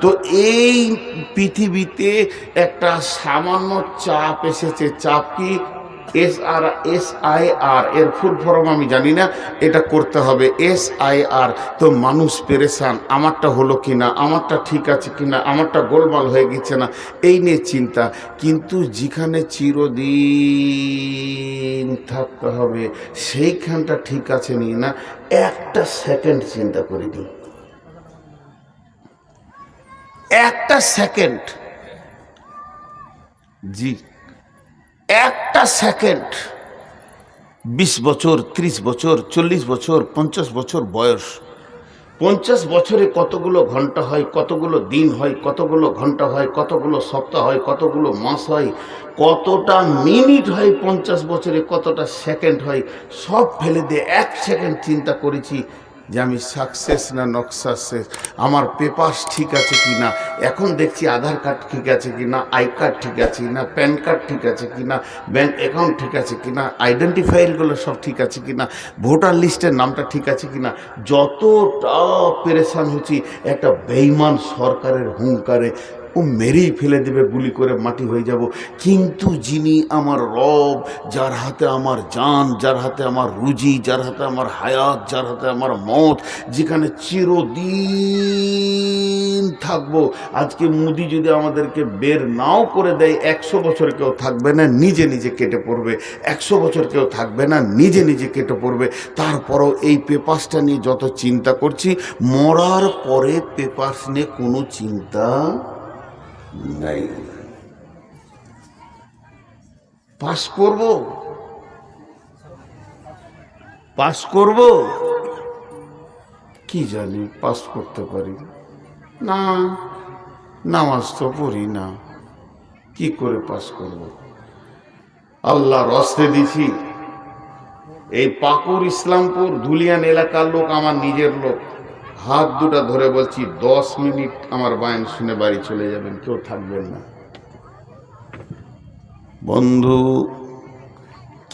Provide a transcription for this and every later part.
তো এই পৃথিবীতে একটা সামান্য চাপ এসেছে। চাপ কি? SIR, এর ফুল ফর্ম আমি জানি না, এটা করতে হবে SIR। তো মানুষ পেরেশান, আমারটা হলো কিনা, আমারটা ঠিক আছে কিনা, আমারটা গোলমাল হয়ে গেছে না, এই নিয়ে চিন্তা। কিন্তু যেখানে চিরদিন থাকতে হবে সেইখানটা ঠিক আছে নি না, একটা সেকেন্ড চিন্তা করিনি, একটা সেকেন্ড, জি একটা সেকেন্ড। 20 বছর, 30 বছর, 40 বছর, 50 বছর বয়স, 50 বছরে কতগুলো ঘন্টা হয়, কতগুলো দিন হয়, কতগুলো ঘন্টা হয়, কতগুলো সপ্তাহ হয়, কতগুলো মাস হয়, কতটা মিনিট হয়, 50 বছরে কতটা সেকেন্ড হয়, সব ফেলে দিয়ে এক সেকেন্ড চিন্তা করেছি যে আমি সাকসেস না নট সাকসেস, আমার পেপারস ঠিক আছে কি না। এখন দেখছি আধার কার্ড ঠিক আছে কি না, আই কার্ড ঠিক আছে কি না, প্যান কার্ড ঠিক আছে কি না, ব্যাঙ্ক অ্যাকাউন্ট ঠিক আছে কি না, আইডেন্টিফাইগুলো সব ঠিক আছে কি না, ভোটার লিস্টের নামটা ঠিক আছে কি না। যতটা পেরেশান হচ্ছি একটা বেঈমান সরকারের হুঙ্কারে, ও মেরেই ফেলে দেবে, গুলি করে মাটি হয়ে যাব। কিন্তু যিনি আমার রব, যার হাতে আমার জান, যার হাতে আমার রুজি, যার হাতে আমার হায়াত, যার হাতে আমার মত, যেখানে চিরদিন থাকবো। আজকে মোদি যদি আমাদেরকে বের নাও করে দেয়, 100 বছর কেউ থাকবে না, নিজে নিজে কেটে পড়বে। 100 বছর কেউ থাকবে না, নিজে নিজে কেটে পড়বে। তারপরও এই পেপারসটা নিয়ে যত চিন্তা করছি, মরার পরে পেপারস নিয়ে কোনো চিন্তা নাই। পাস করব, পাস করব, কি জানি পাস করতে পারি না, নামাজ তো পড়ি না, কি করে পাস করব। আল্লাহর রাস্তে দিছি। এই পাকুর ইসলামপুর ধুলিয়ান এলাকার লোক, আমার নিজের লোক, হাত দুটা ধরে বলছি 10 মিনিট আমার বায়ান শুনে বাড়ি চলে যাবেন, কেউ থাকবেন না। বন্ধু,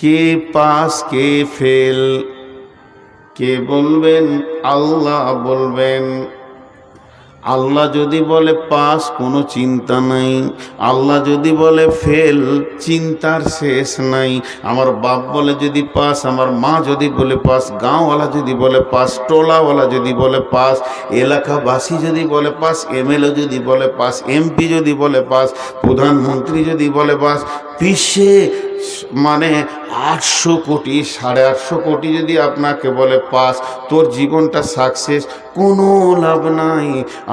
কে পাস কে ফেল কে বলবেন? আল্লাহ বলবেন। আল্লাহ যদি বলে পাস, কোনো চিন্তা নাই। আল্লাহ যদি বলে ফেল, চিন্তার শেষ নাই। আমার বাপ বলে যদি পাস, আমার মা যদি বলে পাস, গাঁওয়ালা যদি বলে পাস, টোলাওয়ালা যদি বলে পাস, এলাকাবাসী যদি বলে পাস, MLA যদি বলে পাস, MP যদি বলে পাস, প্রধানমন্ত্রী যদি বলে পাস, বিশ্বে মানে 800 কোটি 850 কোটি যদি আপনাকে বলে পাস, তোর জীবনটা সাকসেস, কোনো লাভ নাই।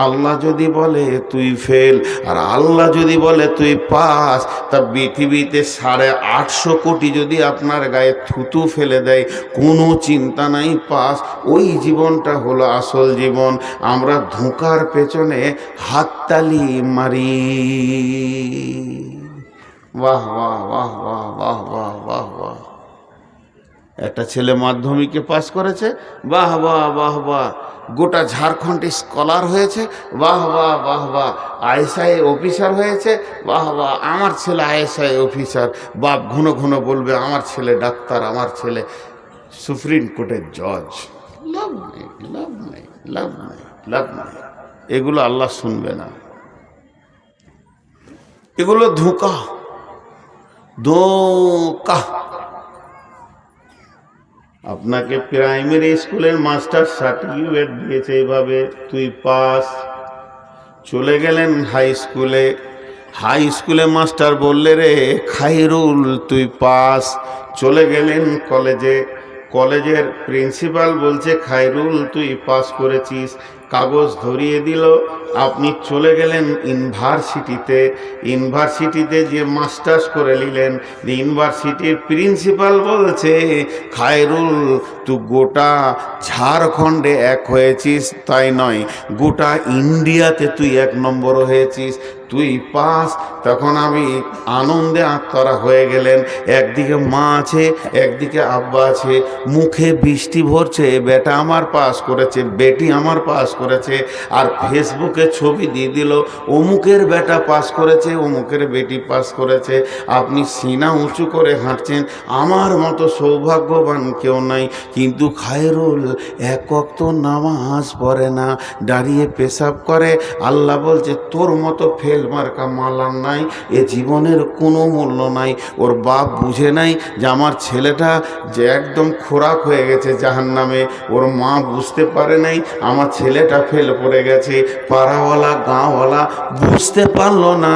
আল্লাহ যদি বলে তুই ফেল, আর আল্লাহ যদি বলে তুই পাস, তা পৃথিবীতে 850 কোটি যদি আপনার গায়ে থুতু ফেলে দেয়, কোনো চিন্তা নাই, পাস। ওই জীবনটা হলো আসল জীবন। আমরা ধোঁকার পেছনে হাততালি মারি। বাহ বাহ বাহ বাহ বাহ বাহ বাহ বাহ। একটা ছেলে মাধ্যমিকে পাস করেছে, বাহ বাহ বাহ বাহ। গোটা ঝাড়খণ্ডে স্কলার হয়েছে, বাহ বাহ বাহ বাহ। ISI অফিসার হয়েছে, বাহ বাহ। আমার ছেলে ISI অফিসার। বাপ ঘন ঘন বলবে আমার ছেলে ডাক্তার, আমার ছেলে সুপ্রিম কোর্টের জজ। লাভ নেই, লাভ নেই, লাভ নেই, লাভ নেই। এগুলো আল্লাহ শুনবে না, এগুলো ধোঁকা, ধোঁকা। আপনাকে প্রাইমারি স্কুলের মাস্টার সার্টিফিকেট দিয়েছে, এইভাবে তুই পাস। চলে গেলেন হাই স্কুলে, হাই স্কুলে মাস্টার বললে রে খাইরুল তুই পাস। চলে গেলেন কলেজে, কলেজের প্রিন্সিপাল বলছে খাইরুল তুই পাস করেছিস, কাগজ ধরিয়ে দিল। আপনি চলে গেলেন ইউনিভার্সিটিতে, ইউনিভার্সিটিতে যে মাস্টার্স করে নিলেন। ইউনিভার্সিটির প্রিন্সিপাল বলছে খায়রুল তুই গোটা ঝাড়খণ্ডে 1 হয়েছিস, তাই নয় গোটা ইন্ডিয়াতে তুই 1 নম্বর হয়েছিস, তুই পাস। তখন আমি আনন্দে আত্মরা হয়ে গেলেন। একদিকে মা আছে, একদিকে আব্বা আছে, মুখে বৃষ্টি ভরছে, বেটা আমার পাস করেছে, বেটি আমার পাস করেছে। আর ফেসবুকে ছবি দিয়ে দিল অমুকের বেটা পাস করেছে, অমুকের বেটি পাস করেছে। আপনি সিনা উঁচু করে হাঁটছেন, আমার মতো সৌভাগ্যবান কেউ নাই। কিন্তু খায়রুল এক ওয়াক্ত নামাজ পড়ে না, দাঁড়িয়ে পেশাব করে। আল্লাহ বলছে তোর মতো ফেল মার্কা মালার নাই, এ জীবনের কোনো মূল্য নাই। ওর বাপ বুঝে নাই যে আমার ছেলেটা যে একদম খোরাক হয়ে গেছে জাহান্নামে। ওর মা বুঝতে পারে নাই আমার ছেলেটা ফেল পড়ে গেছে। পাড়াওয়ালা গাঁওয়ালা বুঝতে পারলো না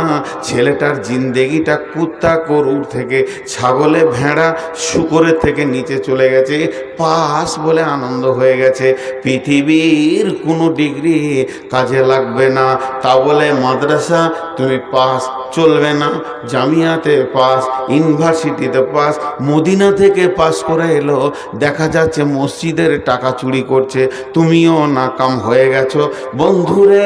ছেলেটার জিন্দেগিটা কুত্তা গরুর থেকে, ছাগলে ভেড়া শুকরের থেকে নিচে চলে গেছে। পাস বলে আনন্দ হয়ে গেছে। পৃথিবীর কোনো ডিগ্রি কাজে লাগবে না, তা বলে মাদ্রাসা তুমি পাস চলবে না, জামিয়াতে পাস, ইউনিভার্সিটিতে পাস, মদিনা থেকে পাস করে এলো, দেখা যাচ্ছে মসজিদের টাকা চুরি করছে, তুমিও নাকাম হয়ে গেছো। বন্ধুরে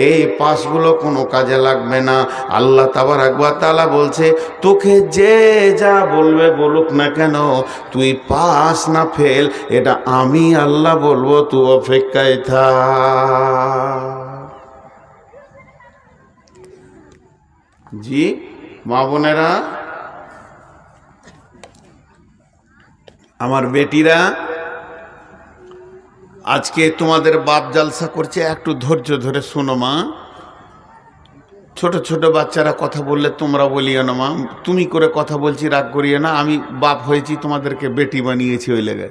এই পাসগুলো কোনো কাজে লাগবে না। আল্লাহ তাবারক ওয়া তাআলা বলছে তোকে যে যা বলবে বলুক না কেন, তুই পাস না ফেল এটা আমি আল্লাহ বলবো, তুই অপেক্ষায় থাক। জি মা বোনেরা, আমার বেটিরা, আজকে তোমাদের বাপ জালসা করছে, একটু ধৈর্য ধরে শোনো মা। ছোট ছোট বাচ্চারা কথা বললে তোমরা বলিও না মা, তুমি করে কথা বলছি রাগ করিও না, আমি বাপ হয়েছি তোমাদেরকে বেটি বানিয়েছি ওই লেগে।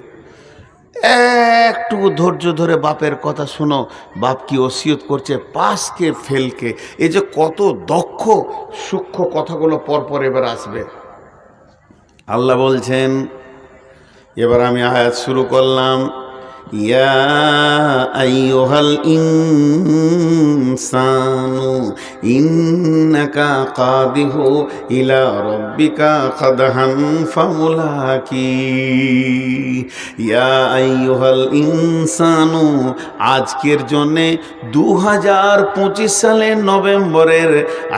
একটু ধৈর্য ধরে বাপের কথা শোনো। বাপ কি ওসিয়ত করছে পাসকে ফেলকে। এই যে কত দক্ষ সূক্ষ্ম কথাগুলো পরপর এবার আসবে। আল্লাহ বলছেন, এবার আমি আয়াত শুরু করলাম। ইয়া আইয়ুহাল ইনসানু ইন্নাকা কাদিহু ইলা রাব্বিকা কাদহান ফামুলাকি। ইয়া আইয়ুহাল ইনসানু, আজকের জন্যে 2025 সালের নভেম্বরের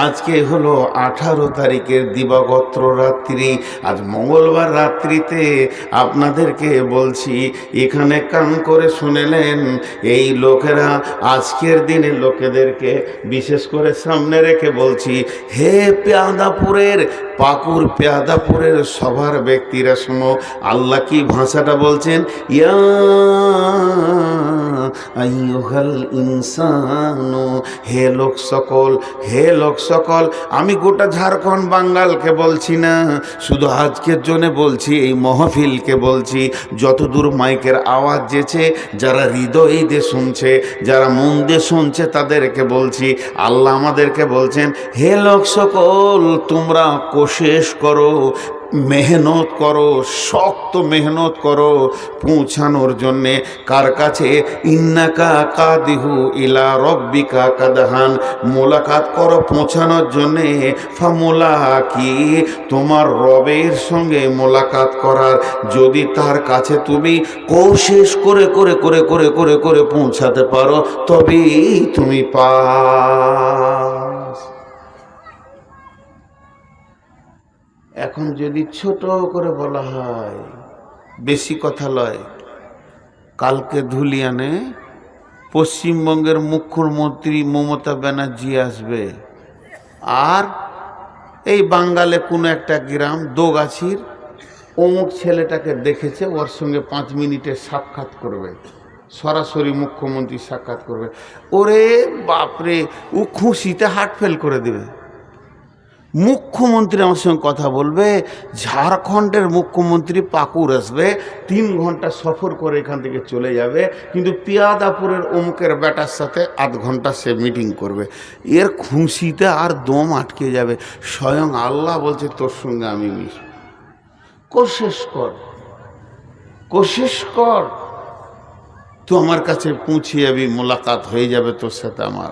আজকে হলো 18 তারিখের দিবাগত রাত্রি। আজ মঙ্গলবার রাত্রিতে আপনাদেরকে বলছি, এখানে কান করে শুনেলেন। এই লোকেরা আজকের দিনে লোকেদেরকে বিশেষ করে সামনে রেখে বলছি, হে পেয়াদাপুরের পাকুর পেয়াদাপুরের সবার ব্যক্তিরা শোনো, আল্লাহ কি ভাষাটা বলছেন, ইয়া আইয়ুহাল ইনসানু, হে লোক সকল, হে লোক সকল। আমি গোটা ঝাড়খণ্ড বাঙ্গালকে বলছি না, শুধু আজকের জন্য বলছি, এই মহফিলকে বলছি, যতদূর মাইকের আওয়াজ যেছে, যারা হৃদয় দিয়ে শুনছে, যারা মন দিয়ে শুনছে, তাদেরকে বলছি, আল্লাহ আমাদেরকে বলছেন, হে লোক সকল, তোমরা কোশিশ করো, মেহনত করো, শক্ত মেহনত করো পৌঁছানোর জন্যে কার কাছে, ইন্নাকা কাদিহু ইলা রব্বিকা কাদহান, মোলাকাত করো পৌঁছানোর জন্যে। ফামুলাকি, তোমার রবের সঙ্গে মোলাকাত করার, যদি তার কাছে তুমি কোশিশ করে করে করে করে করে করে পৌঁছাতে পারো, তবেই তুমি পাস। এখন যদি ছোট করে বলা হয়, বেশি কথা লয়, কালকে ধুলিয়ানে পশ্চিমবঙ্গের মুখ্যমন্ত্রী মমতা ব্যানার্জি আসবে, আর এই বাঙ্গালে কোনো একটা গ্রাম দোগাছির অমুক ছেলেটাকে দেখেছে, ওর সঙ্গে 5 মিনিটের সাক্ষাৎ করবে, সরাসরি মুখ্যমন্ত্রী সাক্ষাৎ করবে। ওরে বাপরে, ও খুশিতে হার্ট ফেল করে দেবে। মুখ্যমন্ত্রী আমার সঙ্গে কথা বলবে, ঝাড়খণ্ডের মুখ্যমন্ত্রী পাকুর আসবে, 3 ঘন্টা সফর করে এখান থেকে চলে যাবে, কিন্তু পিয়াদাপুরের অমুকের বেটার সাথে 8 ঘন্টা সে মিটিং করবে। এর খুশিতে আর দম আটকে যাবে। স্বয়ং আল্লাহ বলছে তোর সঙ্গে আমি মিশব, কোশিশ কর, কোশিশ কর, তুই আমার কাছে পৌঁছে যাবি, মোলাকাত হয়ে যাবে তোর সাথে আমার।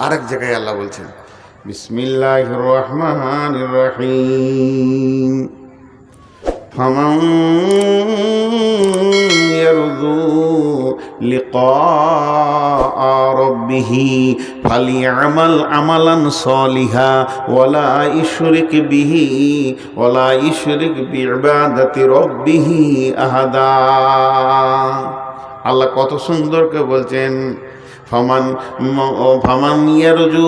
আরেক জায়গায় আল্লাহ বলছেন, বিসমিল্লাহির রহমানির রহিম, ফামান ইয়ারজু লিকা রাব্বিহি ফালিয়ামাল আমালান সলিহা ওয়ালা ইশরিক বিইবাদাতি রাব্বিহি আহাদা। আল্লাহ কত সুন্দর করে বলছেন, ফামান ইয়ারজু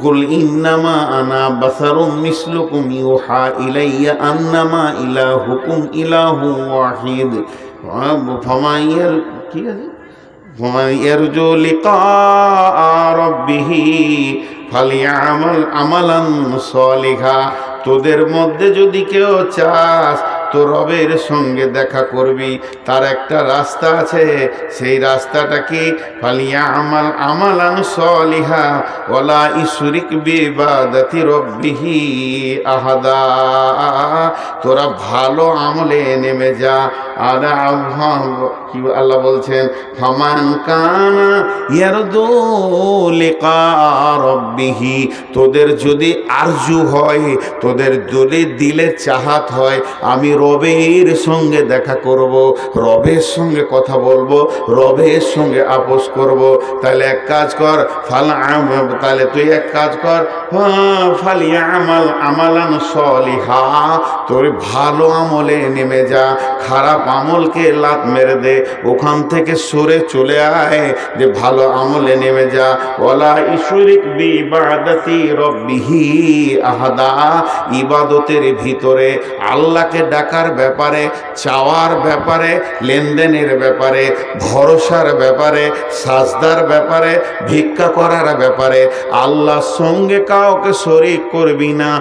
কুল ইন্নামা আনা বাসারুম মিসলুকুম ইউহা ইলাইয়া আন্নামা ইলাহুকুম ইলাহু ওয়াহিদ ফমাইয়ের কি আছে, ফমাইয়ারজু লিকা রাব্বিহি ফালিয়ামাল আমালান সলিহা। তোদের মধ্যে যদি কেউ চাস তো রবের সঙ্গে দেখা করবি, তার একটা রাস্তা আছে, সেই রাস্তাটা কি ফালিয়ামাল আমালান সলিহা ওয়ালা ইশরিক বিইবাদাতি রাব্বিহি আহাদা। তোরা ভালো আমলে নেমে যা। আর কি আল্লাহ বলছেন, ফামান কানা ইয়ারদু লিকা রাব্বিহি, তোদের যদি আরজু হয়, তোদের যদি দিলে চাহাত হয় আমি রবের সঙ্গে দেখা করব, রবের সঙ্গে কথা বলবো, রবের সঙ্গে আপোষ করব, তাহলে এক কাজ কর, তাহলে তুই এক কাজ কর, ফালিয়ামাল আমালান সলিহা, তোর ভালো আমলে নেমে যা, খারাপ আমলকে লাত মেরে দে, ওখান থেকে সরে চলে আয়, যে ভালো আমলে নেমে যা। ওয়ালা ইশরিক বিইবাদাতি রাব্বিহি আহাদা, ইবাদতের ভিতরে আল্লাহকে ডাকার ব্যাপারে, চাওয়ার ব্যাপারে, লেনদেনের ব্যাপারে, ভরসার ব্যাপারে, সাজদার ব্যাপারে, ভিক্ষা করার ব্যাপারে আল্লাহর সঙ্গে কাউকে শরীক করবি না,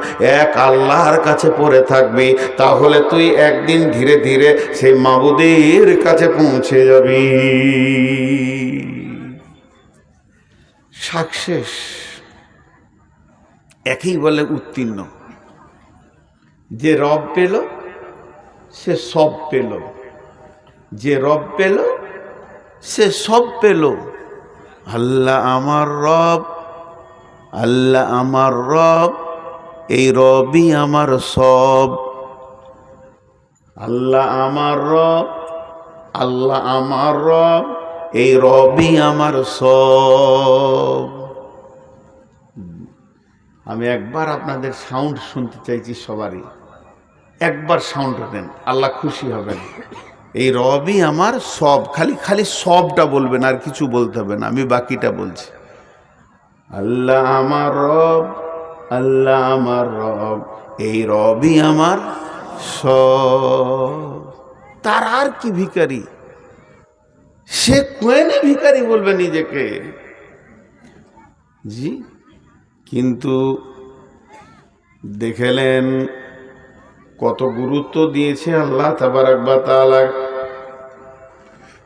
এক আল্লাহর কাছে পড়ে থাকবি, তাহলে তুই একদিন ধীরে ধীরে সেই মাবুদের কাছে পৌঁছে যাবি। সাকসেস একই বলে উত্তীর্ণ। যে রব পেল সে সব পেল, যে রব পেল সে সব পেল। আল্লাহ আমার রব, আল্লাহ আমার রব, এই রবই আমার সব। আল্লাহ আমার রব, আল্লাহ আমার রব, এই রবই আমার সব। আমি একবার আপনাদের সাউন্ড শুনতে চাইছি, সবারই একবার সাউন্ড দেন, আল্লাহ খুশি হবেন। এই রবই আমার সব, খালি খালি সবটা বলবেন, আর কিছু বলতে হবে না, আমি বাকিটা বলছি। আল্লাহ আমার রব, আল্লাহ আমার রব, এই রবই আমার সব। তার আর কি ভিখারি, সে কোয়েনে ভিখারি বলবে নিজেকে, জি। কিন্তু দেখলেন কত গুরুত্ব দিয়েছে আল্লাহ তাবারাক ওয়া তাআলা।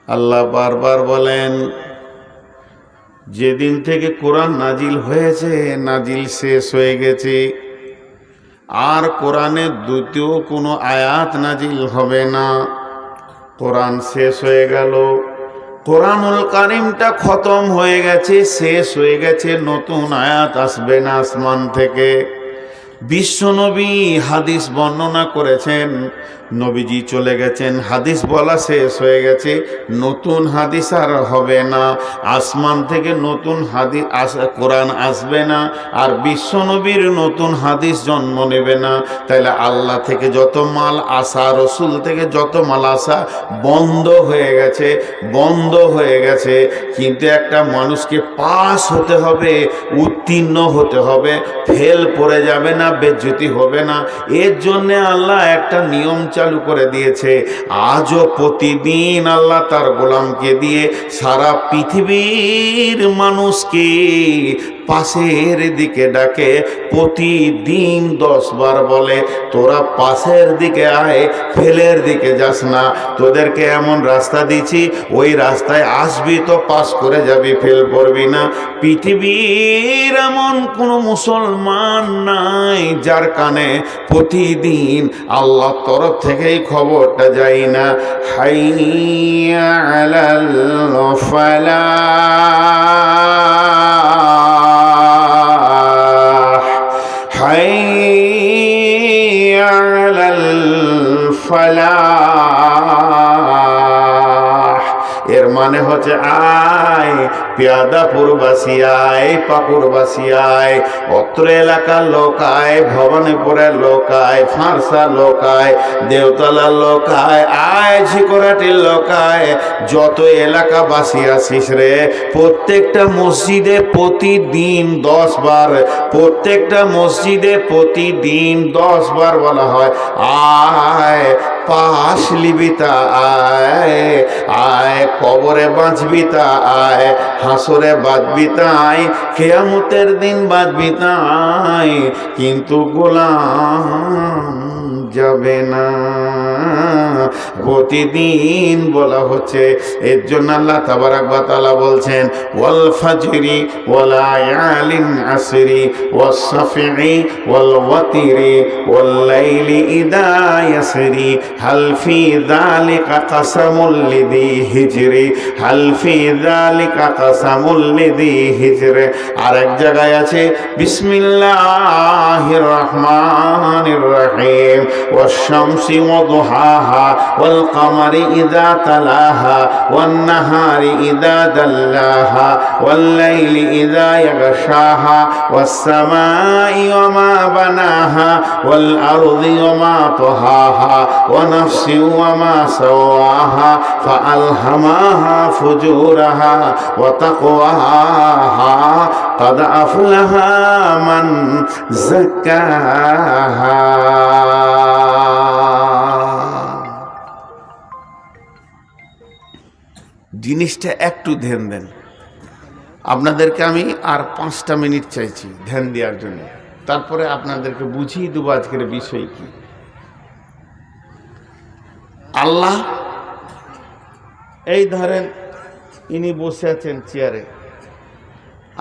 আল্লাহ বারবার বলেন, যেদিন থেকে কোরআন নাজিল হয়েছে, নাজিল শেষ হয়ে গেছে, আর কোরআনের দ্বিতীয় কোনো আয়াত নাজিল হবে না। কোরআন শেষ হয়ে গেল, কোরআনুল কারীমটা খতম হয়ে গেছে, শেষ হয়ে গেছে, নতুন আয়াত আসবে না আসমান থেকে। বিশ্বনবী হাদিস বর্ণনা করেছেন, নবীজি চলে গেছেন, হাদিস বলা শেষ হয়ে গেছে, নতুন হাদিস আর হবে না, আসমান থেকে নতুন হাদিস কোরআন আসবে না, আর বিশ্বনবীর নতুন হাদিস জন্ম নেবে না। তাইলে আল্লাহ থেকে যত মাল আসা, রসুল থেকে যত মাল আসা বন্ধ হয়ে গেছে, বন্ধ হয়ে গেছে। কিন্তু একটা মানুষকে পাস হতে হবে, উত্তীর্ণ হতে হবে, ফেল পড়ে যাবে না, বেজ্জতি হবে না। এর জন্যে আল্লাহ একটা নিয়ম চালু করে দিয়েছে। আজও প্রতিদিন আল্লাহ তার গোলামকে দিয়ে সারা পৃথিবীর মানুষকে পাশের দিকে ডাকে, প্রতিদিন 10 বার বলে, তোরা পাশের দিকে আয়, ফেলের দিকে যাস না। তোদেরকে এমন রাস্তা দিচ্ছি, ওই রাস্তায় আসবি তো পাস করে যাবি, ফেল করবি না। পৃথিবীর এমন কোনো মুসলমান নাই যার কানে প্রতিদিন আল্লাহর তরফ থেকেই খবরটা যায় না, হাইয়া আলাল ফালাহ, হাইয়া আলাল ফালাহ। এর মানে হচ্ছে আয় পেয়াদাপুরবাসী আয়, পাকুড়বাসী আয়, অত্র এলাকার লোক আয়, ভবানীপুরের লোক আয়, ফারসা লোক আয়, দেওতলার লোক আয়, আয় ঝিকোরাটির লোক আয়, যত এলাকাবাসী আসিস রে, প্রত্যেকটা মসজিদে প্রতিদিন 10 বার, প্রত্যেকটা মসজিদে প্রতিদিন 10 বার বলা হয়, আয় পাশ লিবি তা আয়, আয় কবরে বাঁচবি তা আয়, হাসরে বাঁচবি তাই, কিয়ামতের দিন বাঁচবি তাই, কিন্তু গোলাম যাবে না। প্রতিদিন বলা হচ্ছে। এর জন্য আল্লাহ তাবারাক ওয়া তাআলা বলছেন ওয়াল ফাজরি ওয়া লায়ালিন আসরি ওয়াস সাফি ওয়াল ওয়াতিরি ওয়াল লাইলি ইযা ইয়াসরি হাল ফি যালিকা কাসামুল লিযি হিজরি হাল ফি যালিকা কাসামুল লিযি হিজরি। আর এক জায়গায় আছে বিসমিল্লাহির রহমানির রহিম ওয়াশ শামসি ওয়া দুহাহা ওয়াল কামারি ইযা তালাহা ওয়ান নাহারি ইযা দাল্লাহা ওয়াল লাইলি ইযা ইয়াগশাহা ওয়াস সামাই ওয়া মা বানাহা ওয়াল আরদি ওয়া মা তাহাহা ওয়া নাফসি ওয়া মা সাওয়াহা ফাআলহামাহা ফুজুরাহা ওয়া তাকওয়াহা قد أفلح من زكاها। জিনিসটা একটু ধ্যান দেন। আপনাদেরকে আমি আর 5টা মিনিট চাইছি ধ্যান দেওয়ার জন্য, তারপরে আপনাদেরকে বুঝিয়ে দেবো আজকের বিষয় কি। আল্লাহ এই ধরেন ইনি বসে আছেন চেয়ারে,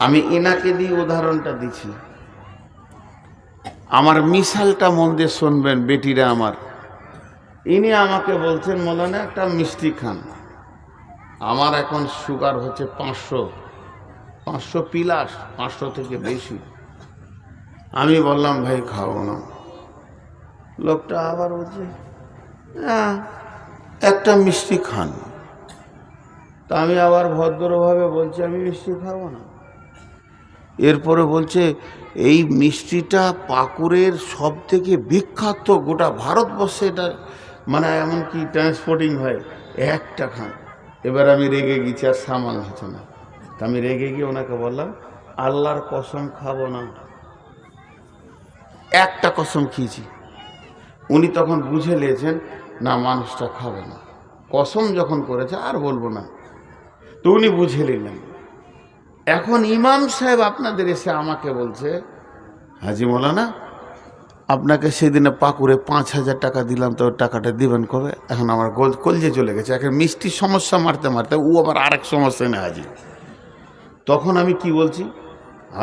আমি ইনাকে দিয়ে উদাহরণটা দিচ্ছি, আমার মিশালটা মন দিয়ে শুনবেন বেটিরা আমার। ইনি আমাকে বলছেন মৌলানা একটা মিষ্টি খান, আমার এখন সুগার হচ্ছে 500 প্লাস, 500 থেকে বেশি। আমি বললাম ভাই খাও না। লোকটা আবার বলছে হ্যাঁ একটা মিষ্টি খান। তা আমি আবার ভদ্রভাবে বলছি আমি মিষ্টি খাবো না। এরপরে বলছে এই মিষ্টিটা পাকুড়ের সব থেকে বিখ্যাত, গোটা ভারতবর্ষে এটা মানে এমনকি ট্রান্সপোর্টিং হয়, একটা খান। এবার আমি রেগে গেছি, আর সামাল হচ্ছে না। তা আমি রেগে গিয়ে ওনাকে বললাম আল্লাহর কসম খাবো না, একটা কসম খেয়েছি। উনি তখন বুঝে নিয়েছেন না মানুষটা খাবে না, কসম যখন করেছে আর বলবো না, তো উনি বুঝে নিলেন। এখন ইমাম সাহেব আপনাদের এসে আমাকে বলছে হাজি মৌলানা আপনাকে সেদিনে পাকুড়ে 5,000 টাকা দিলাম, তো টাকাটা দিবেন কবে? এখন আমার কলজে চলে গেছে। এখন মিষ্টির সমস্যা মারতে মারতে ও আবার আরেক সমস্যা না হাজি। তখন আমি কি বলছি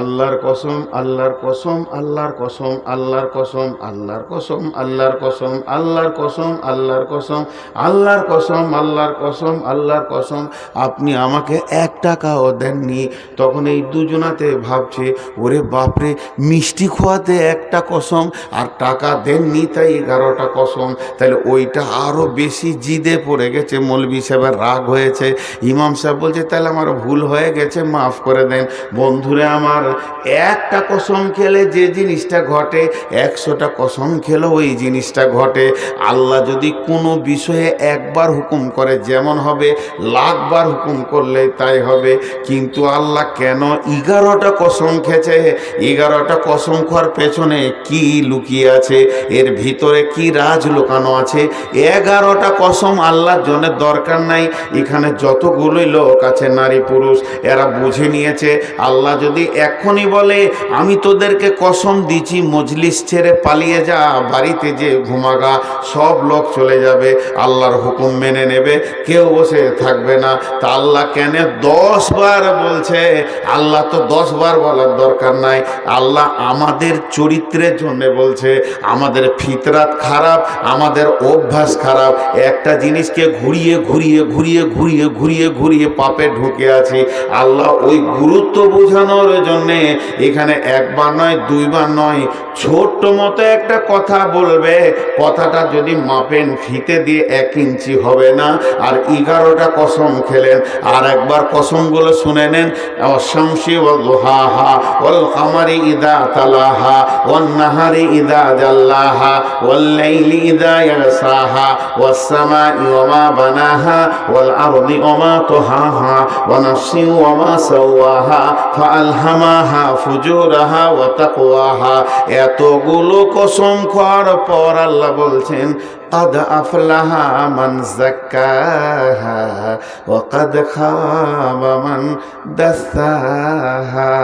আল্লাহর কসম, আল্লাহর কসম, আল্লাহর কসম, আল্লাহর কসম, আল্লাহর কসম, আল্লাহর কসম, আল্লাহর কসম, আল্লাহর কসম, আল্লাহর কসম, আল্লাহর কসম, আল্লাহর কসম, আপনি আমাকে 1 টাকাও দেননি। তখন এই দুজনাতে ভাবছে ওরে বাপরে, মিষ্টি খোয়াতে 1টা কসম আর টাকা দেননি তাই 11টা কসম, তাহলে ওইটা আরও বেশি জিদে পড়ে গেছে। মৌলভী সাহেবের রাগ হয়েছে। ইমাম সাহেব বলছে তাহলে আমার ভুল হয়ে গেছে, মাফ করে দেন। বন্ধুরে আমার, 1টা কসম খেলে যে জিনিসটা ঘটে 100টা কসম খেলেও ওই জিনিসটা ঘটে। আল্লাহ যদি কোনো বিষয়ে একবার হুকুম করে যেমন হবে, 1,00,000 হুকুম করলে তাই হবে। কিন্তু আল্লাহ কেন 11টা কসম খেয়েছে? 11টা কসম খাওয়ার পেছনে কি লুকিয়ে আছে, এর ভিতরে কি রাজ লুকানো আছে? 11টা কসম আল্লাহর জন্য দরকার নাই। এখানে যতগুলোই লোক আছে নারী পুরুষ, এরা বুঝে নিয়েছে আল্লাহ যদি এখনই বলে আমি তোদেরকে কসম দিচ্ছি মজলিস ছেড়ে পালিয়ে যা, বাড়িতে যে ঘুমাগা, সব লোক চলে যাবে, আল্লাহর হুকুম মেনে নেবে, কেউ বসে থাকবে না। তা আল্লাহ কেন 10 বার বলছে? আল্লাহ তো 10 বার বলার দরকার নাই। আল্লাহ আমাদের চরিত্রের জন্য বলছে। আমাদের ফিতরাত খারাপ, আমাদের অভ্যাস খারাপ, একটা জিনিসকে ঘুরিয়ে ঘুরিয়ে ঘুরিয়ে ঘুরিয়ে ঘুরিয়ে ঘুরিয়ে পাপে ঢুকে আছি। আল্লাহ ওই গুরুত্ব বোঝানোর জন্যে এখানে 1 বার নয় 2 বার নয়, ছোট্ট মতো একটা কথা বলবে, কথাটা যদি মাপেন ফিতে দিয়ে 1 ইঞ্চি হবে না। আর 11টা কসম খেলেন। আর একবার কসমগুলো শুনে নেন। শামসি ওয়াল দুহাহা ওয়াল কামারি ইযা তালাহা ওয়ান নাহারি ইযা জাল্লাহা ওয়াল লাইলি ইযা ইয়াগশাহা ওয়াস সামাই ওয়া মা বানাহা ওয়াল আরদি ওয়া মা তাহাহা ওয়া নাফসি ওয়া মা সাওয়াহা ফাআলহামা আলহামাহা ফুজুরাহা ওয়া তাকওয়াহা। এতগুলো কসম খাওয়ার পর আল্লাহ বলছেন قد أفلح من زكاها وقد خاب من دساها।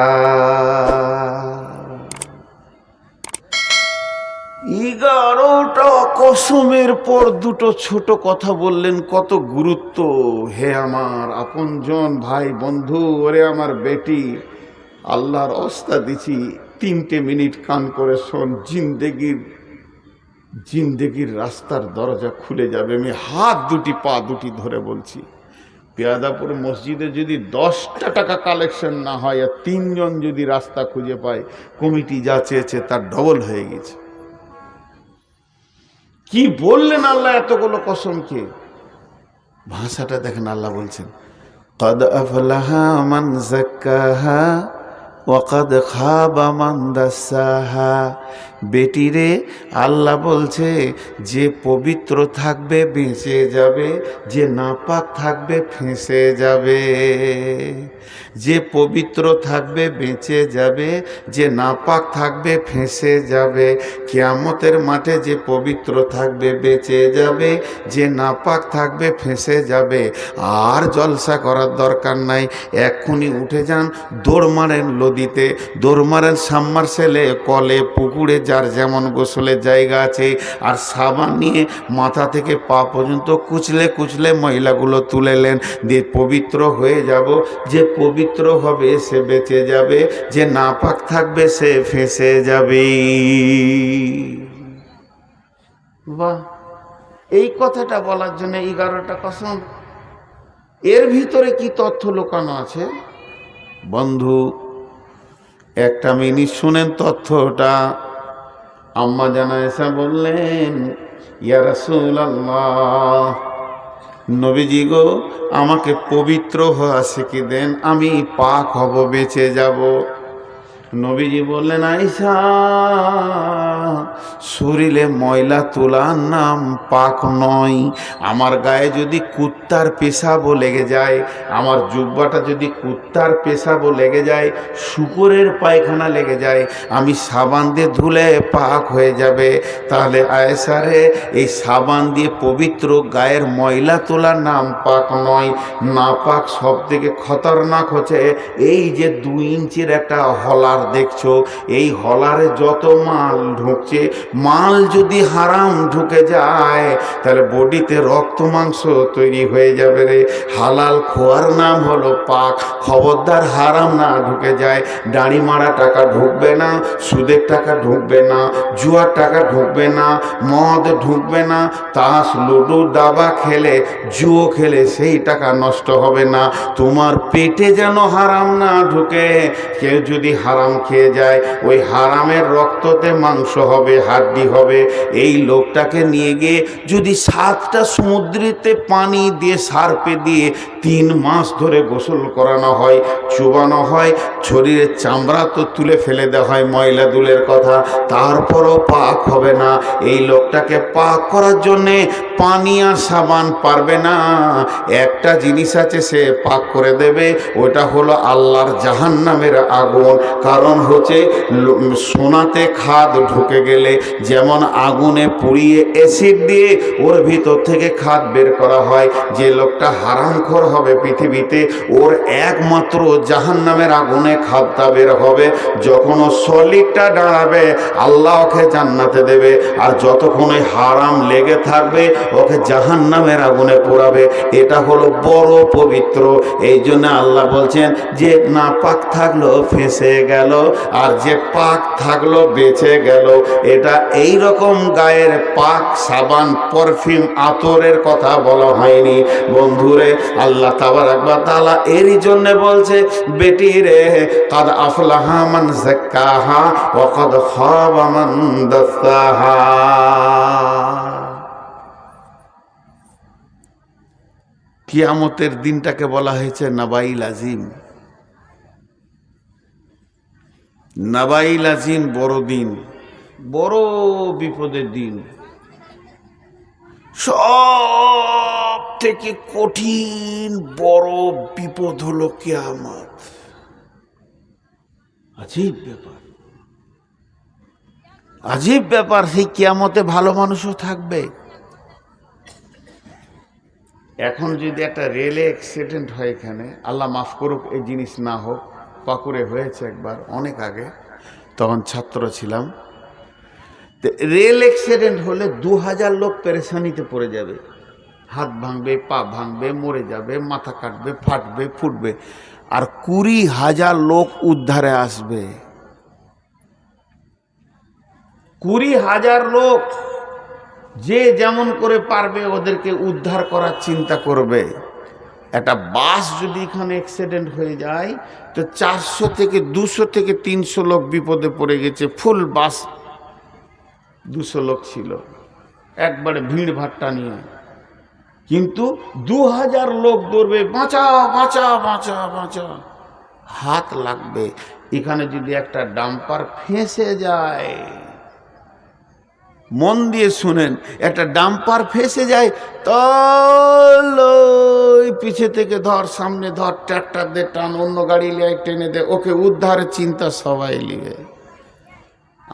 11টা কসমের পর দুটো ছোট কথা বললেন, কত গুরুত্ব। হে আমার আপনজন ভাই বন্ধু, ওরে আমার বেটি, আল্লাহর ওস্তাদ দিছি 3টে মিনিট কান করে শোন, জিন্দেগির রাস্তার দরজা খুলে যাবে। আমি হাত দুটি পা দুটি ধরে বলছি, পেয়াদাপুর মসজিদে যদি 10টা টাকা কালেকশন না হয় আর 3 জন যদি রাস্তা খুঁজে পায়, কমিটি যা চেয়েছে তার ডবল হয়ে গেছে। কি বললেন আল্লাহ এতগুলো কসমকে? ভাষাটা দেখেন, আল্লাহ বলছেন قد أفلح من زكاها وقد خاب من دساها। বেটিরে, আল্লাহ বলছে যে পবিত্র থাকবে বেঁচে যাবে, যে নাপাক থাকবে ফেঁসে যাবে। যে পবিত্র থাকবে বেঁচে যাবে, যে নাপাক থাকবে ফেঁসে যাবে। কিয়ামতের মাঠে যে পবিত্র থাকবে বেঁচে যাবে, যে নাপাক থাকবে ফেঁসে যাবে। আর জলসা করার দরকার নাই, এক্ষুনি উঠে যান, দৌড় মারেন নদীতে, দৌড় মারেন সাবমার্সেলে, কলে, পুকুরে, যার যেমন গোসলের জায়গা আছে, আর সাবান নিয়ে মাথা থেকে পা পর্যন্ত কুচলে কুচলে ময়লাগুলো তুলেলেন, দিয়ে পবিত্র হয়ে যাব। যে পবিত্র হবে সে বেঁচে যাবে, যে নাপাক থাকবে সে ফেঁসে যাবে। বাহ, এই কথাটা বলার জন্য 11টা কসম। এর ভিতরে কি তথ্য লুকানো আছে বন্ধু? একটা মিনিট শুনেন তথ্যটা। আম্মা জানা এসে বললেন, ইয়া রাসূলুল্লাহ, নবীজি গো, আমাকে পবিত্র হওয়া শিখে দেন, আমি পাক হব, বেঁচে যাব। নবীজি বললেন, আয়েশা, শরীরে ময়লা তোলার নাম পাক নয়। আমার গায়ে যদি কুত্তার পেশাবও লেগে যায়, আমার জুব্বাটা যদি কুত্তার পেশাবও লেগে যায়, শুকরের পায়খানা লেগে যায়, আমি সাবান দিয়ে ধুলে পাক হয়ে যাবে। তাহলে আয়েশা রে, এই সাবান দিয়ে পবিত্র গায়ের ময়লা তোলার নাম পাক নয়। না পাক সব থেকে খতরনাক হচ্ছে এই যে 2 ইঞ্চির একটা হলার দেখছো, এই হলারে যত মাল ঢুকছে, মাল যদি হারাম ঢুকে যায় তাহলে বডিতে রক্ত মাংস তৈরি হয়ে যাবে রে। হালাল খোয়ার নাম হলো পাক। খবরদার হারাম না ঢুকে যায়। দাড়ি মারা টাকা ঢুকবে না, সুদের টাকা ঢুকবে না, জুয়ার টাকা ঢুকবে না, মদ ঢুকবে না, তাস লুডু দাবা খেলে, জুয়ো খেলে সেই টাকা নষ্ট হবে না। তোমার পেটে যেন হারাম না ঢুকে। কেউ যদি হারাম খেয়ে যায়, ওই হারামের রক্ততে মাংস হবে, হাড্ডি হবে। এই লোকটাকে নিয়ে গিয়ে যদি 7টা সমুদ্রেতে পানি দিয়ে সার্পে দিয়ে 3 মাস ধরে গোসল করানো হয়, চুবানো হয়, শরীরের চামড়া তো তুলে ফেলে দেওয়া হয়, ময়লা দুলের কথা, তারপরও পাক হবে না। এই লোকটাকে পাক করার জন্যে পানি আর সাবান পারবে না। একটা জিনিস আছে, সে পাক করে দেবে, ওটা হলো আল্লাহর জাহান্নামের আগুন। কারণ হচ্ছে সোনাতে খাদ ঢুকে গেলে যেমন আগুনে পুড়িয়ে অ্যাসিড দিয়ে ওর ভিতর থেকে খাদ বের করা হয়, যে লোকটা হারামখোর হবে পৃথিবীতে, ওর একমাত্র জাহান্নামের আগুনে খাদটা বের হবে। যখন ও সলিডটা দাঁড়াবে, আল্লাহ ওকে জান্নাতে দেবে, আর যতক্ষণে হারাম লেগে থাকবে ওকে জাহান্নামের আগুনে পোড়াবে। এটা হলো বড় পবিত্র। এই জন্য আল্লাহ বলছেন যে না পাক থাকলো ফেঁসে গেল, আর যে পাক থাকলো বেঁচে গেল। এটা এই রকম গায়ের পাক সাবান, পারফিউম, আতরের কথা বলা হয়নি বন্ধুরে। আল্লাহ তাবারাক ওয়া তাআলা এরই জন্য বলছে, বেটি রে, কাদ আফলাহা মান যাক্কাহা ওয়া কাদ খাবা মান দাসাহা। কিয়ামতের দিনটাকে বলা হয়েছে নাবাইল আজিম। নাবাইল আজিম বড় দিন, বড় বিপদের দিন। সব থেকে কঠিন বড় বিপদ হলো কিয়ামত। আজীব ব্যাপার, আজীব ব্যাপার। সেই কিয়ামতে ভালো মানুষও থাকবে। এখন যদি একটা রেলে অ্যাক্সিডেন্ট হয় এখানে, আল্লাহ মাফ করুক এই জিনিস না হোক, পাকুড়ে হয়েছে একবার অনেক আগে, তখন ছাত্র ছিলাম। রেল অ্যাক্সিডেন্ট হলে 2000 লোক পেরেশানিতে পড়ে যাবে, হাত ভাঙবে, পা ভাঙবে, মরে যাবে, মাথা কাটবে, ফাটবে, ফুটবে, আর 20,000 লোক উদ্ধারে আসবে। 20,000 লোক, যে যেমন করে পারবে ওদেরকে উদ্ধার করার চিন্তা করবে। একটা বাস যদি এখানে অ্যাক্সিডেন্ট হয়ে যায় তো 400 থেকে 200 থেকে 300 লোক বিপদে পড়ে গেছে। ফুল বাস 200 লোক ছিল, একবারে ভিড় ভাট্টা নিয়ে, কিন্তু 2000 লোক দৌড়বে, বাঁচা বাঁচা বাঁচা বাঁচা, হাত লাগবে। এখানে যদি একটা ডাম্পার ফেঁসে যায়, মন দিয়ে শুনেন, একটা ডাম্পার ফেঁসে যায়, তো পিছে থেকে ধর, সামনে ধর, ট্রাক্টর দিয়ে টান, অন্য গাড়ি লিয়ে টেনে দে, ওকে উদ্ধারের চিন্তা সবাই নিবে।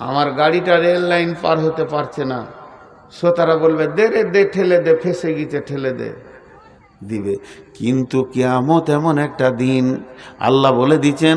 আমার গাড়িটা রেল লাইন পার হতে পারছে না, শ্রোতারা বলবে দে রে দে, ঠেলে দে, ফেঁসে গেছে, ঠেলে দে, দিবে। কিন্তু কিয়ামত এমন একটা দিন, আল্লাহ বলে দিচ্ছেন,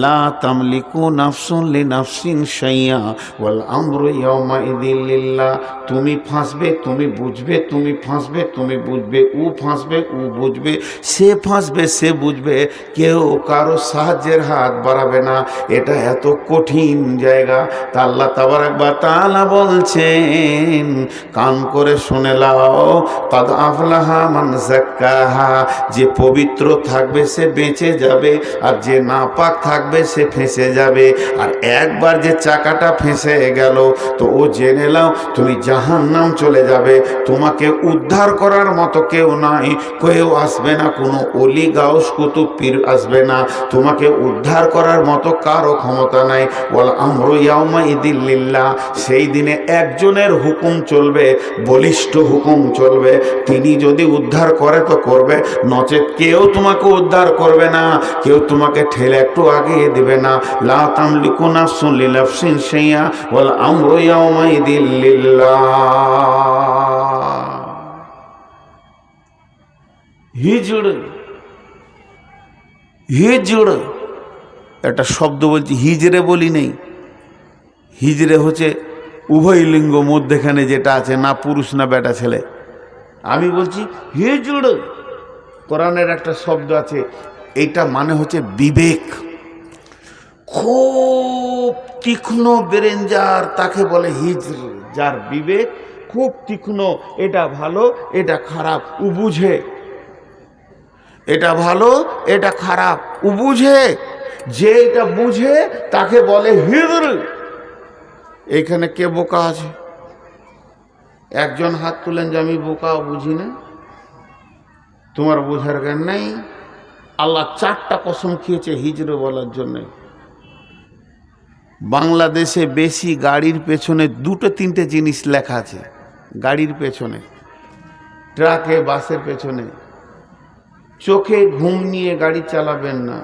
লা তামলিকু নাফসুন লিনাফসিন শাইআ ওয়াল আমরু ইয়াওমাইযিন লিল্লাহ। তুমি ফাঁসবে, তুমি বুঝবে, তুমি ফাঁসবে, তুমি বুঝবে, ও ফাঁসবে, ও বুঝবে, সে ফাঁসবে, সে বুঝবে, কেউ কারো সাহায্যের হাত বাড়াবে না। এটা এত কঠিন জায়গা। তা আল্লাহ তাবারাক ওয়া তাআলা বলছেন, কান করে শুনে লাও, কাদ আফলাহা মান যাক্কাহা, যে পবিত্র থাকবে সে বেঁচে যাবে, আর যে নাপাক থাকবে সে ফেঁসে যাবে। আর একবার যে চাকাটা ফেঁসে গেল তো ও জেনে নাও তুমি জাহান্নাম চলে যাবে। তোমাকে উদ্ধার করার মতো কেউ নাই, কেউ আসবে না, কোনো অলি গাউস কুতুব পীর আসবে না, তোমাকে উদ্ধার করার মতো কারো ক্ষমতা নাই। ওয়াল আমরু ইয়াওমাইযিন লিল্লাহ, সেই দিনে একজনের হুকুম চলবে, বলিষ্ঠ হুকুম চলবে। তিনি যদি উদ্ধার করে তো করবে, নচেত কেউ তোমাকে উদ্ধার করবে না, কেউ তোমাকে ঠেলে একটু আগিয়ে দিবে না। লা তামলিকু নাফসুন লিনাফসিন শাইআ ওয়াল আমরু ইয়াওমাইযিন লিল্লাহ। হিজড়, হিজড় একটা শব্দ বলছি, হিজড়ে বলি নেই। হিজড়ে হচ্ছে উভয় লিঙ্গ মধ্যেখানে যেটা আছে, না পুরুষ না বেটা ছেলে। আমি বলছি হিজড়, কোরআনের একটা শব্দ আছে, এইটা মানে হচ্ছে বিবেক। খুব তীক্ষ্ণ ব্রেন যার, তাকে বলে হিজড়। যার বিবেক খুব তীক্ষ্ণ, এটা ভালো এটা খারাপ ও বুঝে, এটা ভালো এটা খারাপ ও বুঝে, যে এটা বুঝে তাকে বলে হিজড়। এখানে কে বোকা আছে? একজন হাত তুলেন যে আমি বোকা, বুঝি না। তোমার বোঝার জ্ঞান নেই। আল্লাহ 4টা কসম খেয়েছে হিজড়ে বলার জন্যে। বাংলাদেশে বেশি গাড়ির পেছনে 2-3টে জিনিস লেখা আছে। গাড়ির পেছনে, ট্রাকে, বাসের পেছনে, চোখে ঘুম নিয়ে গাড়ি চালাবেন না,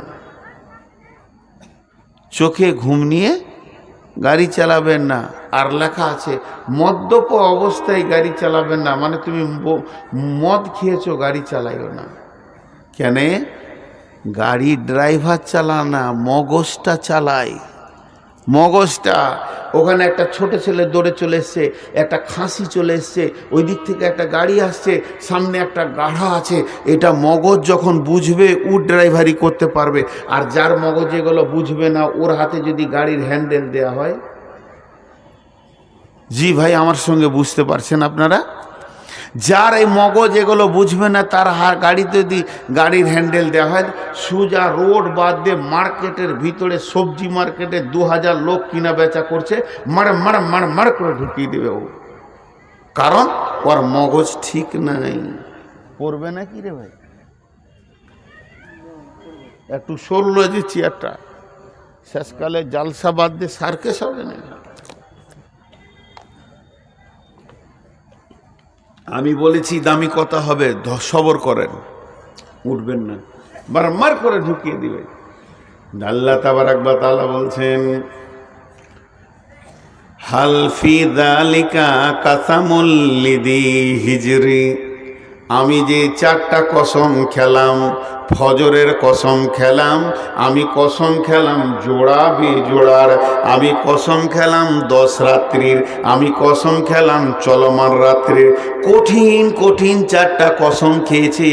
চোখে ঘুম নিয়ে গাড়ি চালাবেন না। আর লেখা আছে মদ্যপ অবস্থায় গাড়ি চালাবেন না, মানে তুমি মদ খেয়েছো গাড়ি চালাইও না। কেন? গাড়ি ড্রাইভার চালায় না, মগজটা চালায়, মগজটা। ওখানে একটা ছোট ছেলে দৌড়ে চলে এসছে, একটা খাসি চলে এসছে, ওই দিক থেকে একটা গাড়ি আসছে, সামনে একটা গাড়া আছে। এটা মগজ যখন বুঝবে ও ড্রাইভারি করতে পারবে। আর যার মগজ এগুলো বুঝবে না, ওর হাতে যদি গাড়ির হ্যান্ডেল দেওয়া হয়, জি ভাই আমার সঙ্গে বুঝতে পারছেন আপনারা, যার এই মগজ এগুলো বুঝবে না, তার গাড়িতে যদি গাড়ির হ্যান্ডেল দেওয়া হয়, সোজা রোড বাদ দিয়ে মার্কেটের ভিতরে, সবজি মার্কেটে 2000 লোক কিনা বেচা করছে, মার মার মার মার করে ঢুকিয়ে দেবে ও। কারণ ওর মগজ ঠিক নাই। পড়বে না কি রে ভাই? একটু সরল যে চেয়ারটা, শেষকালে জালসা বাদ দিয়ে সার্কেস হবে না। আমি বলেছি দামি কথা হবে, সবর করেন, উঠবেন না, বারবার করে ঢুকিয়ে দিবে। আল্লাহ তাবারাক ওয়া তাআলা বলছেন, হাল ফি যালিকা কাসামুল লিদি হিজরি। আমি যে 4টা কসম খেলাম, ফজরের কসম খেলাম, আমি কসম খেলাম জোড়া বেজোড়ার, আমি কসম খেলাম 10 রাত্রির, আমি কসম খেলাম চলমান রাত্রির। কঠিন কঠিন 4টা কসম খেয়েছি।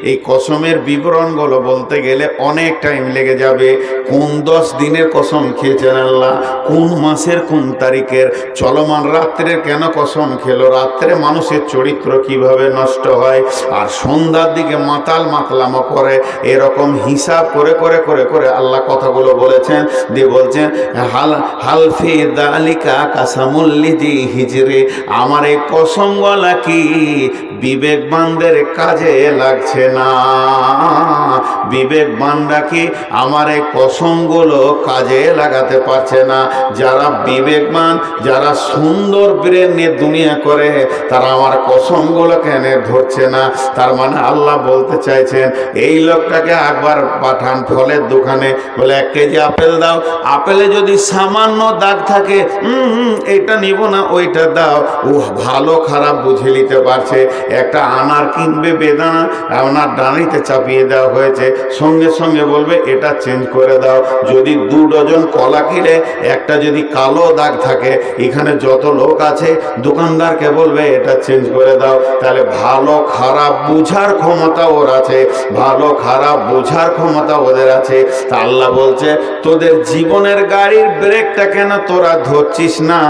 এই কসমের বিবরণগুলো বলতে গেলে অনেক টাইম লেগে যাবে। কোন 10 দিনের কসম খেয়েছেন আল্লাহ, কোন মাসের কোন তারিখের, চলমান রাত্রের কেন কসম খেলো, রাত্রে মানুষের চরিত্র কিভাবে নষ্ট হয়, আর সন্ধ্যার দিকে মাতাল মাতলামো করে, এরকম হিসাব করে করে করে করে আল্লাহ কথাগুলো বলেছেন। দিয়ে বলছেন হালফি দালিকা কাসামুল লিদি হিজরে। আমার এই কসম বলা কি বিবেকবানদের কাজে লাগছে না? বিবেকবানরা কি আমার এই কসমগুলো কাজে লাগাতে পারছে না? যারা বিবেকবান, যারা সুন্দর ব্রেন নিয়ে দুনিয়া করে, তারা আমার কসমগুলো কেন ধরছে না? তার মানে আল্লাহ বলতে চাইছেন, এই লোকটাকে একবার পাঠান ফলের দোকানে, বলে 1 কেজি আপেল দাও, আপেলে যদি সামান্য দাগ থাকে, এটা নিব না, ওইটা দাও। ও ভালো খারাপ বুঝে নিতে পারছে। একটা আনার কিনবে, বেদানা আনার ডানিতে চাপিয়ে দেওয়া হয়েছে, সঙ্গে সঙ্গে বলবে এটা চেঞ্জ করে দাও। যদি 2 ডজন কলা কিনে একটা যদি কালো দাগ থাকে, এখানে যত লোক আছে দোকানদারকে বলবে এটা চেঞ্জ করে দাও। তাহলে ভালো খারাপ বুঝার ক্ষমতা ওর আছে, ভালো খারাপ বোঝার ক্ষমতা ওদের আছে। তা আল্লাহ বলছে, তোদের জীবনের গাড়ির ব্রেকটা কেন তোরা ধরছিস না?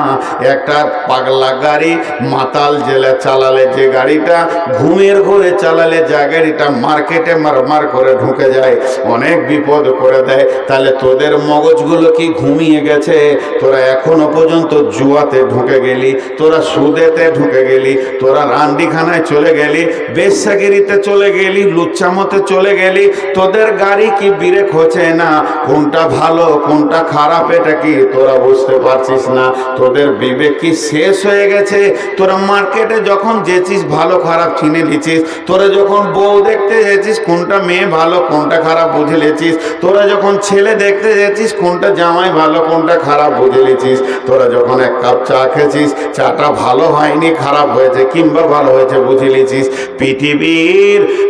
একটা পাগলা গাড়ি মাতাল জেলে চালালে যে গাড়িটা, ঘুমের ঘরে চালালে যে গাড়িটা মার্কেটে মারমার করে ঢুকে যায়, অনেক বিপদ করে দেয়। তাহলে তোদের মগজগুলো কি ঘুমিয়ে গেছে? তোরা এখনো পর্যন্ত জুয়াতে ঢুকে গেলি, তোরা সুদেতে ঢুকে গেলি, তোরা রান্ডিখানায় চলে গেলি, বেশ্যাগিরিতে চলে গেলি, লুচ্চামতে চলে গেলি। তোদের গাড়ি কি ব্রেক হচ্ছে না? কোনটা ভালো কোনটা খারাপ এটা কি তোরা বুঝতে পারছিস না? তোদের বিবেক কি শেষ হয়ে গেছে? তোরা মার্কেটে যখন যেছিস ভালো খারাপ চিনে নিছিস, তোরা যখন বউ দেখতে যেছিস কোনটা মেয়ে ভালো কোনটা খারাপ বুঝে নিছিস, তোরা যখন ছেলে দেখতে যেছিস কোনটা জামাই ভালো কোনটা খারাপ বুঝে নিছিস, তোরা যখন 1 কাপ চা খেয়েছিস, চাটা ভালো হয়নি খারাপ হয়েছে কিংবা ভালো হয়েছে বুঝে নিছিস।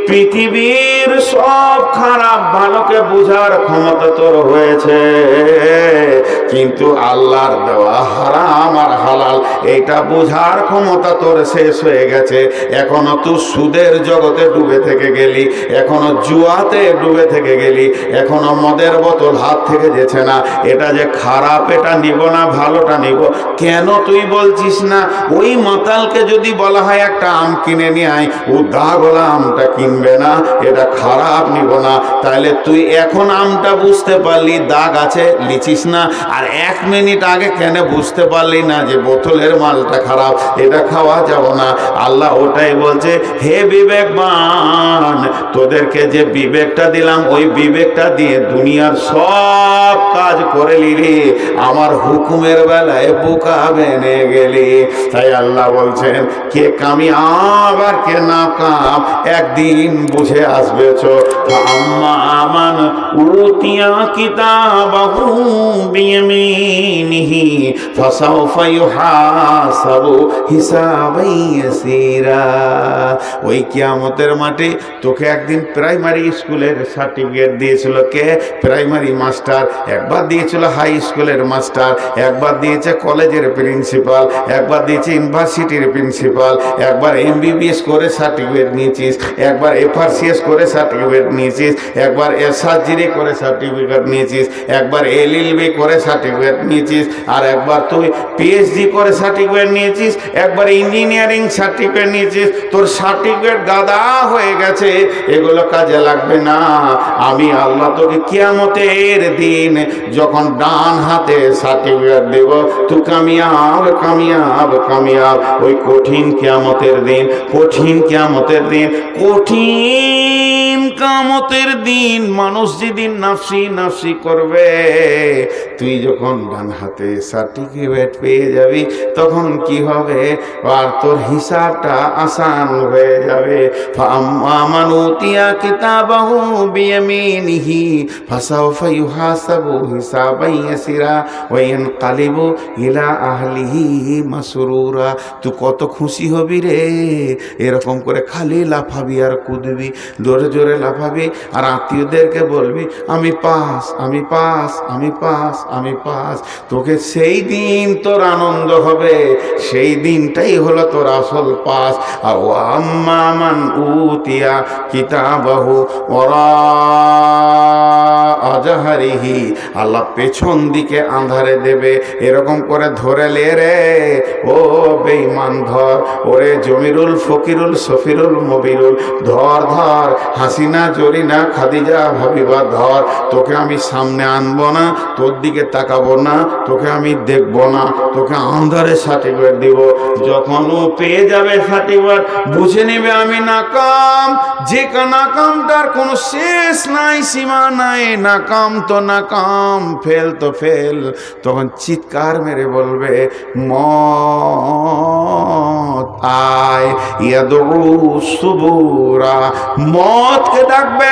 পৃথিবীর সব খারাপ ভালোকে বোঝার ক্ষমতা তোর হয়েছে, কিন্তু আল্লাহর দেওয়া হারাম আর হালাল এটা বোঝার ক্ষমতা তোর শেষ হয়ে গেছে। এখনো তুই সুদের জগতে ডুবে থেকে গেলি, এখনো জুয়াতে ডুবে থেকে গেলি, এখনো মদের বোতল হাত থেকে যেছে না। এটা যে খারাপ এটা নিব না, ভালোটা নিব, কেন তুই বলছিস না? ওই মাতালকে যদি বলা হয় একটা আম কিনে নিয়ে আয়, ও দাগলা আমটা কিনবে না, এটা খারাপ নিব না। তাহলে তুই এখন আমটা বুঝতে পারলি দাগ আছে, লিচিস না, আর 1 মিনিট আগে কেন বুঝতে পারলি না যে বোতলের মালটা খারাপ, এটা খাওয়া যাব না? আল্লাহ ওটাই বলছে, হে বিবেকবান, তোদেরকে যে বিবেকটা দিলাম ওই বিবেকটা দিয়ে দুনিয়ার সব কাজ করে নিলি, আমার হুকুমের বেলায় বোকা বেনে গেলি। তাই আল্লাহ বলছেন, কে কামিয়াব আর কে নাকাম একদিন বুঝে আসবে। আম্মা আমান উতিয়া কিতাবাহু বিয়ামিনিহি ফাসাউফা ইউহাসাবু হিসাবান ইয়াসীরা। ওই কিয়ামতের মাঠে তোকে একদিন প্রাইমারি স্কুলের সার্টিফিকেট দিয়েছিল কে? Primary master. একবার দিয়েছিল হাই স্কুলের মাস্টার, একবার দিয়েছে কলেজের প্রিন্সিপাল, একবার দিয়েছে ইউনিভার্সিটির প্রিন্সিপাল, একবার MBBS করে সার্টিফিকেট নিয়েছিস, একবার FRCS করে সার্টিফিকেট নিয়েছিস, একবার সার্জারি করে সার্টিফিকেট নিয়েছিস, একবার LLB করে সার্টিফিকেট নিয়েছিস, আর একবার তুই PhD করে সার্টিফিকেট নিয়েছিস, একবার ইঞ্জিনিয়ারিং সার্টিফিকেট নিয়েছিস। তোর সার্টিফিকেট গাদা হয়ে গেছে, এগুলো কাজে লাগবে না। আমি আল্লাহ তোকে কিয়ামতের দিন যখন ডান হাতে সার্টিফিকেট দেব, তুই কামিয়াব কামিয়াব কামিয়াব। ওই কঠিন কিয়ামতের দিন, কঠিন কিয়ামতের দিন, কঠিন কিয়ামতের দিন মানুষ যেদিন নাফসি নাফসি করবে, তুই যখন ডান হাতে সার্টিফিকেট পেয়ে যাবি তখন কি হবে, আর তোর হিসাবটা আসান হয়ে যাবে। ফাআম্মা মান উতিয়া কিতাবাহু বিয়ামিনিহি ফাসাউফা ইউহাসাবু হিসাবান ইয়াসিরা ওয়া ইয়ানকালিবু ইলা আহলিহি মাসরুরা। তুই কত খুশি হবি রে, এরকম করে খালি লাফাবি আর কুদবি, জোরে জোরে লাফাবি আর আত্মীয়দেরকে বলবি আমি পাস, আমি পাস, আমি পাস, আমি পাস। তোকে সেই দিন তোর আনন্দ হবে, সেই দিনটাই হলো তোর আসল পাস। আর আম্মা মান উতিয়া কিতাবাহু ওরা আজাহারিহি, আল্লাহ পেছন দিকে আঁধারে দেবে, এরকম করে ধরে লে রে ও বেঈমান, ধর ওরে জমিরুল ফকিরুল সফিরুল মবিরুল, ধর ধর হাসিনা জরিনা খাদিজা ভাবিবা, ধর তোকে আমি সামনে আনবো না, তোর দিকে তাকাবো না, তোকে আমি দেখবো না, তোকে আন্ধারে সার্টিফিকেট দিব। যখন ও পেয়ে যাবে সার্টিফিকেট, বুঝে নেবে আমি নাকাম, যে নাকামটার কোনো শেষ নাই, সীমা নাই, নাকাম তো নাকাম, ফেল তো ফেল। তখন চিৎকার মেরে বলবে মত আয়, ইয়াদু সুবুরা, মতকে ডাকবে।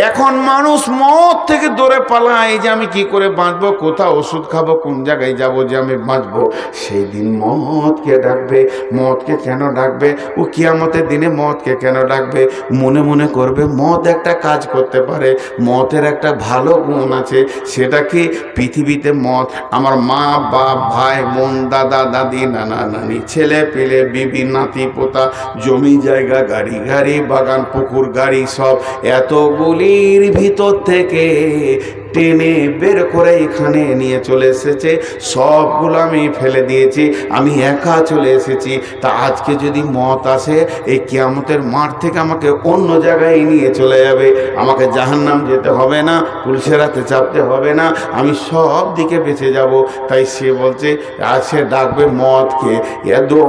এখন মানুষ মত থেকে দৌড়ে পালায় যে আমি কি করে বাঁচবো, কোথাও ওষুধ খাবো, কোন জায়গায় যাবো যে আমি বাঁচবো। সেই দিন মতকে ডাকবে। মতকে কেন ডাকবে? ও কিয়ামতের দিনে মতকে কেন ডাকবে? মনে মনে করবে মত একটা কাজ করতে পারে, মতের একটা ভালো গুণ আছে। সেটা কি? পৃথিবীতে মত আমার মা বাপ ভাই বোন দাদা দাদি নানা নানি ছেলে পেলে বিবি নাতি পোতা জমি জায়গা গাড়ি গাড়ি বাগান পুকুর গাড়ি সব এতগুলির ভিতর থেকে টেনে বের করে এখানে নিয়ে চলে এসেছে। সবগুলো আমি ফেলে দিয়েছি, আমি একা চলে এসেছি। তা আজকে যদি মত আসে, এই কিয়ামতের মাঠ থেকে আমাকে অন্য জায়গায় নিয়ে চলে যাবে, আমাকে জাহান্নাম যেতে হবে না, পুলসেরাতে চাপতে হবে না, আমি সব দিকে বেঁচে যাব। তাই সে বলছে, সে ডাকবে মতকে, ইয়াদউ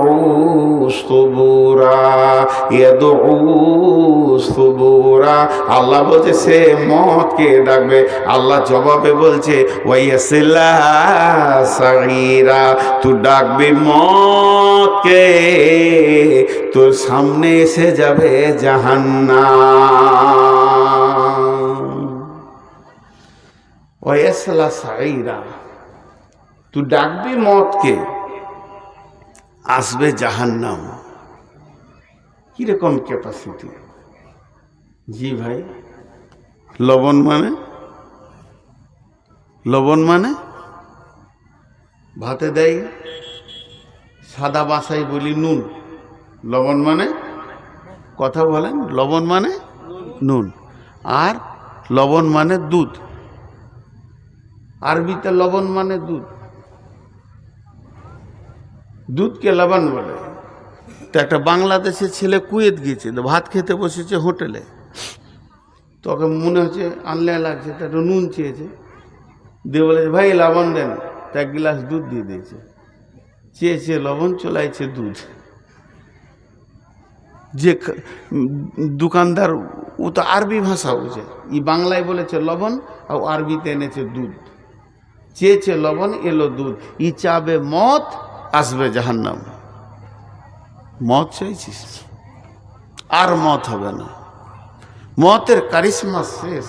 সুবুরা, ইয়াদউ সুবুরা। আল্লাহ বলছে সে মতকে ডাকবে। আল্লাহ জবাবে বলছে ওয়াইয়াসিলা সাগীরা, তুই ডাকবি মতকে, তোর সামনে এসে যাবে জাহান্নাম। ওয়াইয়াসিলা সাগীরা, তুই ডাকবি মতকে, আসবে জাহান্নাম। কিরকম ক্যাপাসিটি? জি ভাই, লবণ মানে লবণ মানে ভাতে দেয় সাদা বাসায় বলি নুন, লবণ মানে কথা বলেন, লবণ মানে নুন, আর লবণ মানে দুধ। আরবিতে লবণ মানে দুধ, দুধকে লবণ বলে। তো একটা বাংলাদেশের ছেলে কুয়েত গিয়েছে, তো ভাত খেতে বসেছে হোটেলে, তোকে মনে হচ্ছে আনলে লাগছে, তা একটু নুন চেয়েছে, দিয়ে বলেছে ভাই লবণ দেন, তা এক গ্লাস দুধ দিয়ে দিয়েছে। চেয়েছে লবণ, চলাইছে দুধ। যে দোকানদার ও তো আরবি ভাষা বুঝে, ই বাংলায় বলেছে লবণ আর আরবিতে এনেছে দুধ। চেয়েছে লবণ, এলো দুধ। ই চাবে মত, আসবে জাহান্নাম। মত চাইছিস, আর মত হবে না, মতের কারিশমা শেষ।